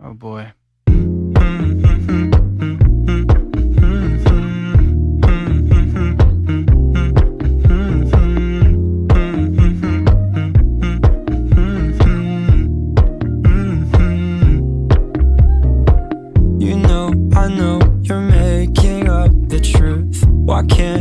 Oh boy. You know, I know you're making up the truth. Why can't